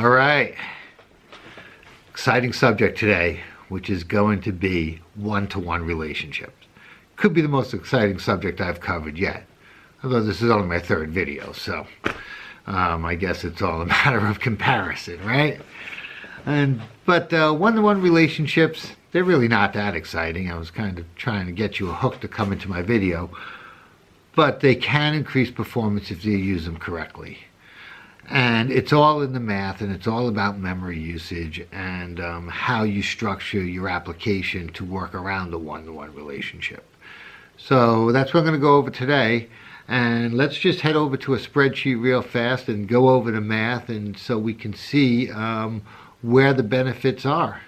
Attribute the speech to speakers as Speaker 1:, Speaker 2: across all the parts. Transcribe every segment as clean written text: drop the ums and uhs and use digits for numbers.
Speaker 1: All right, exciting subject today, which is going to be one-to-one relationships. Could be the most exciting subject I've covered yet, although this is only my third video, so I guess it's all a matter of comparison, right? But one-to-one relationships, they're really not that exciting. I was kind of trying to get you a hook to come into my video, but they can increase performance if you use them correctly. And it's all in the math, and it's all about memory usage and how you structure your application to work around the one-to-one relationship. So that's what I'm going to go over today. And let's just head over to a spreadsheet real fast and go over the math, and so we can see where the benefits are.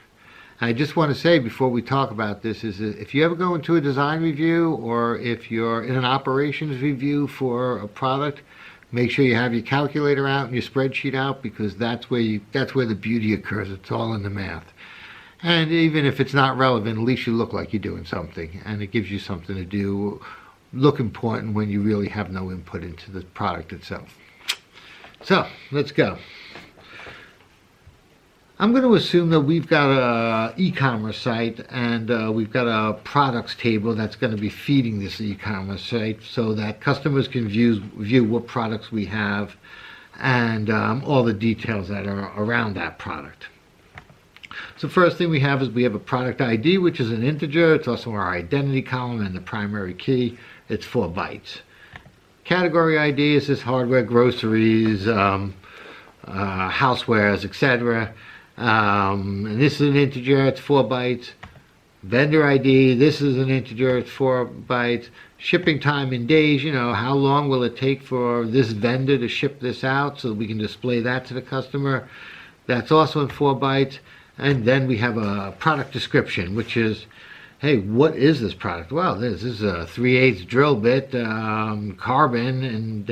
Speaker 1: And I just want to say before we talk about this is that if you ever go into a design review or if you're in an operations review for a product, make sure you have your calculator out and your spreadsheet out, because that's where the beauty occurs. It's all in the math. And even if it's not relevant, at least you look like you're doing something, and it gives you something to do, look important when you really have no input into the product itself. So let's go. I'm going to assume that we've got an e-commerce site, and we've got a products table that's going to be feeding this e-commerce site so that customers can view what products we have and all the details that are around that product. So first thing we have is we have a product ID, which is an integer. It's also our identity column and the primary key. It's 4 bytes. Category ID is this hardware, groceries, housewares, etc. And this is an integer, it's 4 bytes. Vendor ID, this is an integer, it's 4 bytes. Shipping time in days, how long will it take for this vendor to ship this out so we can display that to the customer. That's also in 4 bytes. And then we have a product description, which is, hey, what is this product? Well, this is a 3/8 drill bit, carbon, and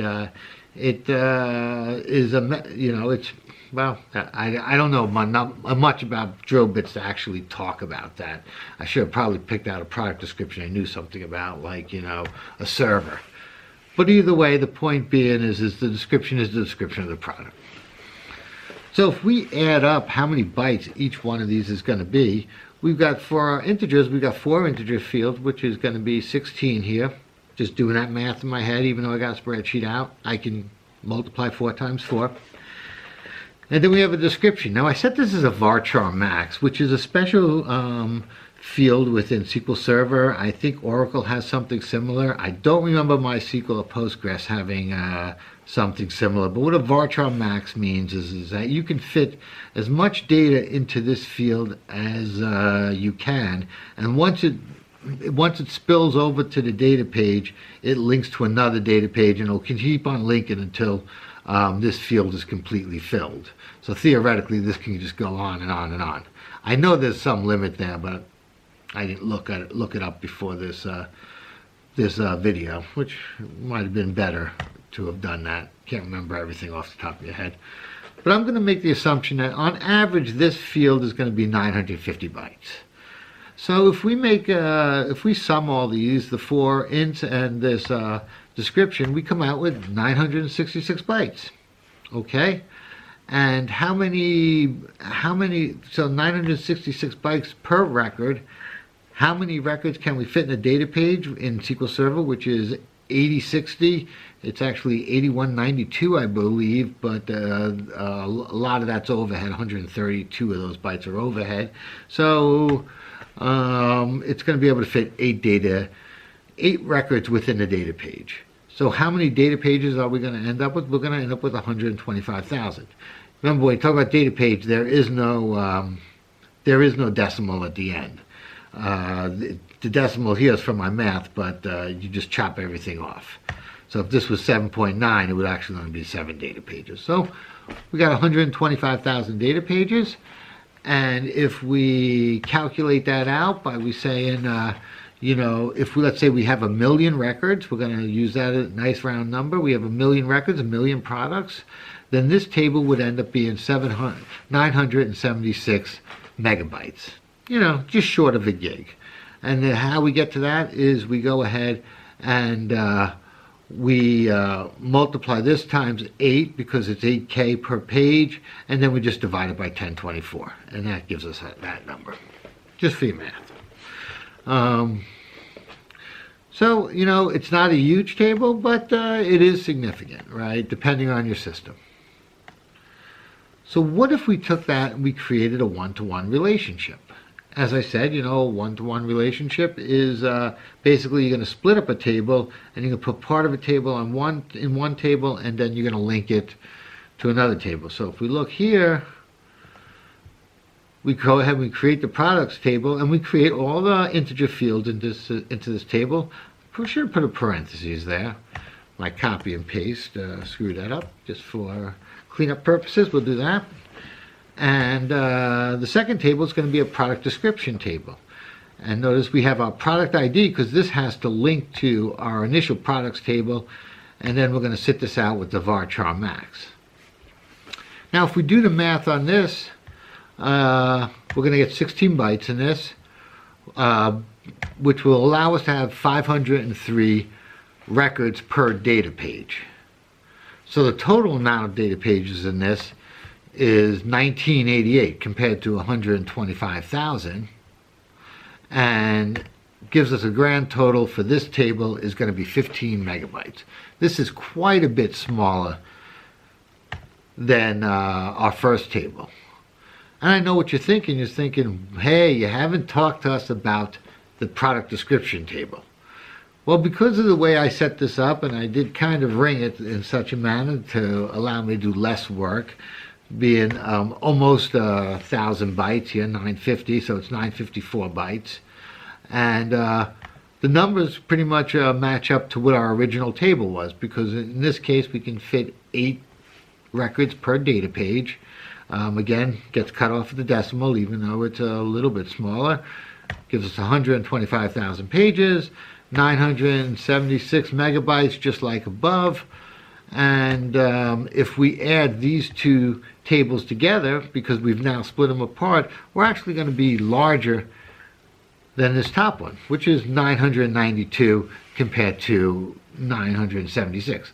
Speaker 1: it is it's, well, I don't know not much about drill bits to actually talk about that. I should have probably picked out a product description I knew something about, like, a server. But either way, the point being is the description is the description of the product. So if we add up how many bytes each one of these is going to be, we've got, for our integers, we've got 4 integer fields, which is going to be 16 here. Just doing that math in my head, even though I got a spreadsheet out, I can multiply 4 times 4. And then we have a description. Now I set this as a varchar max, which is a special field within SQL Server. I think Oracle has something similar. I don't remember MySQL or Postgres having something similar. But what a varchar max means is that you can fit as much data into this field as you can. And once it spills over to the data page, it links to another data page, and it'll keep on linking until this field is completely filled. So theoretically, this can just go on and on and on. I know there's some limit there, but I didn't look it up before this video, which might have been better to have done that. Can't remember everything off the top of your head. But I'm going to make the assumption that on average, this field is going to be 950 bytes. So if we sum all these, the 4 ints and this description, we come out with 966 bytes. Okay? And how many, so 966 bytes per record. How many records can we fit in a data page in SQL Server, which is 8060? It's actually 8192, I believe, but a lot of that's overhead. 132 of those bytes are overhead. So it's going to be able to fit 8 records within a data page. So how many data pages are we going to end up with? We're going to end up with 125,000. Remember, when we talk about data page, there is no decimal at the end. The decimal here is from my math, but you just chop everything off. So if this was 7.9, it would actually only be 7 data pages. So we got 125,000 data pages. And if we calculate that out by saying, if let's say we have 1 million records, we're going to use that as a nice round number. We have 1 million records, 1 million products. Then this table would end up being 976 megabytes. Just short of a gig. And how we get to that is we go ahead and we multiply this times 8 because it's 8K per page, and then we just divide it by 1024, and that gives us that number, just for your math. So, you know, it's not a huge table, but it is significant, right, depending on your system. So what if we took that and we created a one-to-one relationship? As I said, you know, a one-to-one relationship is basically you're going to split up a table, and you're going to put part of a table in one table, and then you're going to link it to another table. So if we look here, we go ahead and we create the products table, and we create all the integer fields into this table. I should put a parentheses there. My copy and paste, screw that up just for cleanup purposes. We'll do that. And the second table is going to be a product description table. And notice we have our product ID because this has to link to our initial products table, and then we're going to sit this out with the varchar max. Now if we do the math on this, we're going to get 16 bytes in this, which will allow us to have 503 records per data page. So the total amount of data pages in this is 1988 compared to 125,000, and gives us a grand total for this table is going to be 15 megabytes. This is quite a bit smaller than our first table. And I know what you're thinking. You're thinking, hey, you haven't talked to us about the product description table. Well, because of the way I set this up, and I did kind of ring it in such a manner to allow me to do less work, being almost 1,000 bytes here, 950, so it's 954 bytes. And the numbers pretty much match up to what our original table was, because in this case we can fit 8 records per data page. Again, gets cut off at the decimal, even though it's a little bit smaller. Gives us 125,000 pages, 976 megabytes, just like above. And if we add these two tables together, because we've now split them apart, we're actually going to be larger than this top one, which is 992 compared to 976.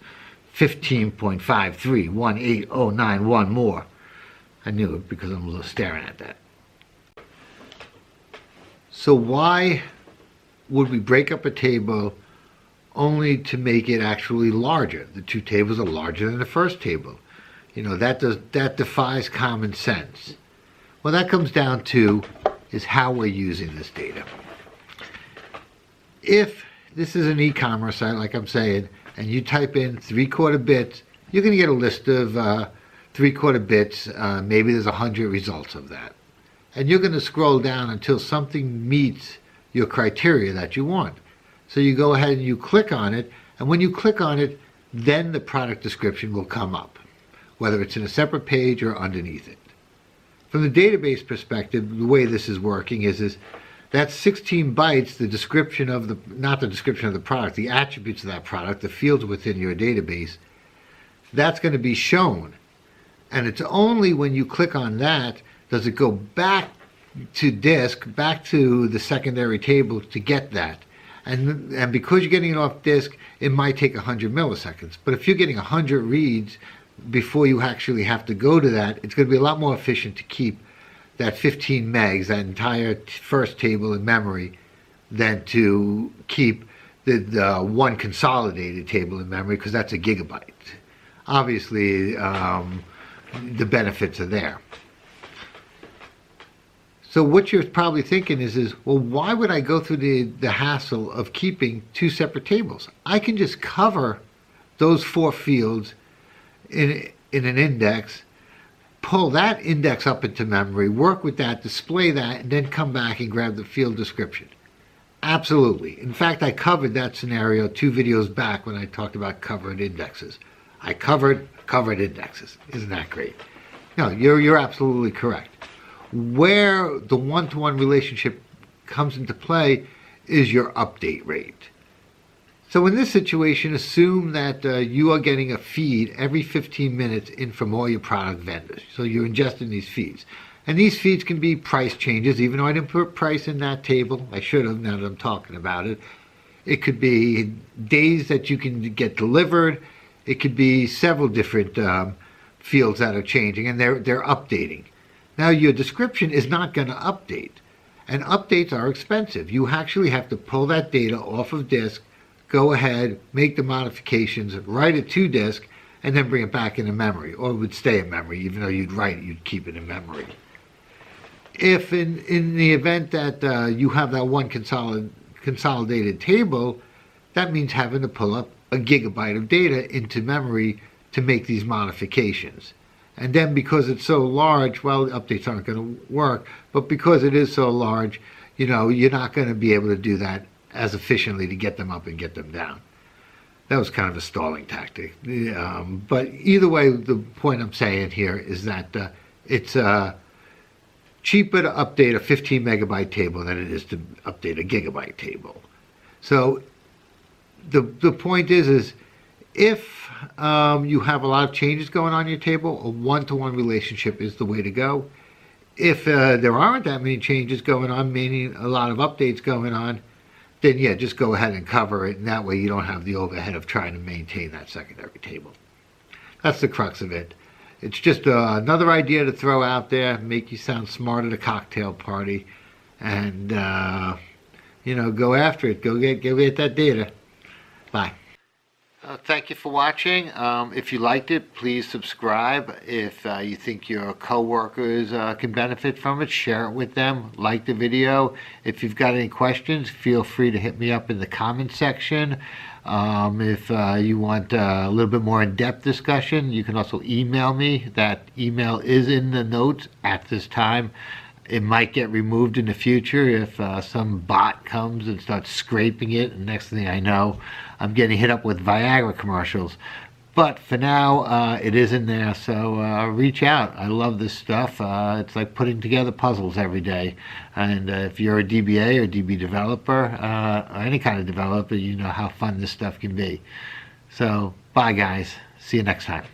Speaker 1: 15.53, 18091 more. I knew it because I'm a little staring at that. So why would we break up a table only to make it actually larger? The two tables are larger than the first table. You know, that defies common sense. Well, that comes down to is how we're using this data. If this is an e-commerce site, like I'm saying, and you type in 3/4 bits, you're going to get a list of 3/4 bits. Maybe there's 100 results of that. And you're going to scroll down until something meets your criteria that you want. So you go ahead and you click on it, and when you click on it, then the product description will come up, whether it's in a separate page or underneath it. From the database perspective, the way this is working is that's 16 bytes, the description of the, not the description of the product, the attributes of that product, the fields within your database, that's going to be shown. And it's only when you click on that does it go back to disk, back to the secondary table to get that. And because you're getting it off disk, it might take 100 milliseconds. But if you're getting 100 reads before you actually have to go to that, it's going to be a lot more efficient to keep that 15 megs, that entire first table in memory, than to keep the one consolidated table in memory, because that's a gigabyte. Obviously, the benefits are there. So what you're probably thinking is, well, why would I go through the hassle of keeping two separate tables? I can just cover those 4 fields in an index, pull that index up into memory, work with that, display that, and then come back and grab the field description. Absolutely. In fact, I covered that scenario 2 videos back when I talked about covered indexes. I covered indexes. Isn't that great? No, you're absolutely correct. Where the one-to-one relationship comes into play is your update rate. So in this situation, assume that you are getting a feed every 15 minutes in from all your product vendors. So you're ingesting these feeds. And these feeds can be price changes, even though I didn't put price in that table. I should have, now that I'm talking about it. It could be days that you can get delivered. It could be several different fields that are changing, and they're updating. Now your description is not going to update, and updates are expensive. You actually have to pull that data off of disk, go ahead, make the modifications, write it to disk, and then bring it back into memory, or it would stay in memory. Even though you'd write it, you'd keep it in memory. If in the event that you have that one consolidated table, that means having to pull up a gigabyte of data into memory to make these modifications. And then because it's so large, well, updates aren't going to work, but because it is so large, you're not going to be able to do that as efficiently to get them up and get them down. That was kind of a stalling tactic. But either way, the point I'm saying here is that it's cheaper to update a 15 megabyte table than it is to update a gigabyte table. So the point is if you have a lot of changes going on in your table, a one-to-one relationship is the way to go. If there aren't that many changes going on, meaning a lot of updates going on, then yeah, just go ahead and cover it, and that way you don't have the overhead of trying to maintain that secondary table. That's the crux of it. It's just another idea to throw out there, make you sound smart at a cocktail party, and go after it. Go get that data. Bye. Thank you for watching. If you liked it, please subscribe. If you think your coworkers can benefit from it, share it with them. Like the video. If you've got any questions, feel free to hit me up in the comment section. If you want a little bit more in-depth discussion, you can also email me. That email is in the notes at this time. It might get removed in the future if some bot comes and starts scraping it, and next thing I know, I'm getting hit up with Viagra commercials. But for now, it is in there, so reach out. I love this stuff. It's like putting together puzzles every day. And if you're a DBA or DB developer, or any kind of developer, you know how fun this stuff can be. So, bye guys. See you next time.